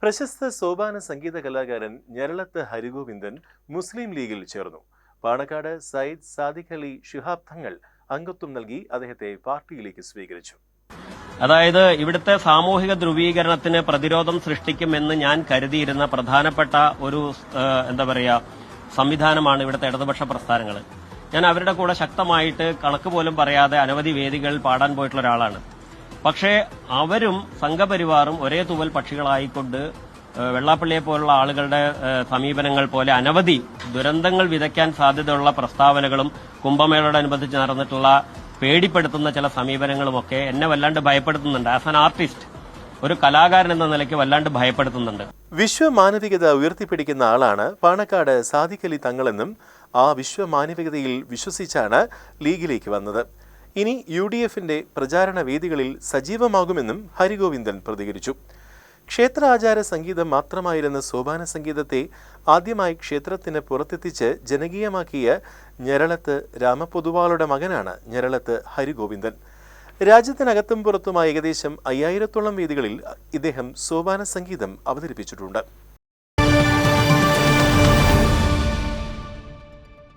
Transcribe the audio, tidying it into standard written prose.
പ്രശസ്ത സോപാന സംഗീത കലാകാരൻ ഞരളത്ത് ഹരിഗോവിന്ദൻ മുസ്ലിം ലീഗിൽ ചേർന്നു. പാണക്കാട് സയ്യിദ് സാദിഖ് അലി ശിഹാബ് തങ്ങൾ അംഗത്വം നൽകി അദ്ദേഹത്തെ പാർട്ടിയിലേക്ക് സ്വീകരിച്ചു. അതായത് ഇവിടുത്തെ സാമൂഹിക ധ്രുവീകരണത്തിന് പ്രതിരോധം സൃഷ്ടിക്കുമെന്ന് ഞാൻ കരുതിയിരുന്ന പ്രധാനപ്പെട്ട ഒരു സംവിധാനമാണ് ഇവിടുത്തെ ഇടതുപക്ഷ പ്രസ്ഥാനങ്ങൾ. ഞാൻ അവരുടെ കൂടെ ശക്തമായിട്ട് കണക്ക് പോലും പറയാതെ അനവധി വേദികൾ പാടാൻ പോയിട്ടുള്ള ഒരാളാണ്. പക്ഷേ അവരും സംഘപരിവാറും ഒരേ തൂവൽ പക്ഷികളായിക്കൊണ്ട് വെള്ളാപ്പള്ളിയെ പോലുള്ള ആളുകളുടെ സമീപനങ്ങൾ പോലെ അനവധി ദുരന്തങ്ങൾ വിതയ്ക്കാൻ സാധ്യതയുള്ള പ്രസ്താവനകളും കുംഭമേളയോടനുബന്ധിച്ച് നടന്നിട്ടുള്ള പേടിപ്പെടുത്തുന്ന ചില സമീപനങ്ങളുമൊക്കെ എന്നെ വല്ലാണ്ട് ഭയപ്പെടുത്തുന്നുണ്ട്. ആസ് ആൻ ആർട്ടിസ്റ്റ്, ഒരു കലാകാരൻ എന്ന നിലയ്ക്ക് വല്ലാണ്ട് ഭയപ്പെടുത്തുന്നുണ്ട്. വിശ്വമാനവികത ഉയർത്തിപ്പിടിക്കുന്ന ആളാണ് പാണക്കാട് സാദിഖ് അലി തങ്ങളെന്നും ആ വിശ്വമാനവികതയിൽ വിശ്വസിച്ചാണ് ലീഗിലേക്ക് വന്നത്. ഇനി UDFന്റെ പ്രചാരണ വേദികളിൽ സജീവമാകുമെന്നും ഹരിഗോവിന്ദൻ പ്രതികരിച്ചു. ക്ഷേത്ര ആചാര സംഗീതം മാത്രമായിരുന്ന സോപാന സംഗീതത്തെ ആദ്യമായി ക്ഷേത്രത്തിന് പുറത്തെത്തിച്ച് ജനകീയമാക്കിയ ഞരളത്ത് രാമപൊതുവാളുടെ മകനാണ് ഞരളത്ത് ഹരിഗോവിന്ദൻ. രാജ്യത്തിനകത്തും പുറത്തുമായി ഏകദേശം 5000-ഓളം വേദികളിൽ ഇദ്ദേഹം സോപാന സംഗീതം അവതരിപ്പിച്ചിട്ടുണ്ട്.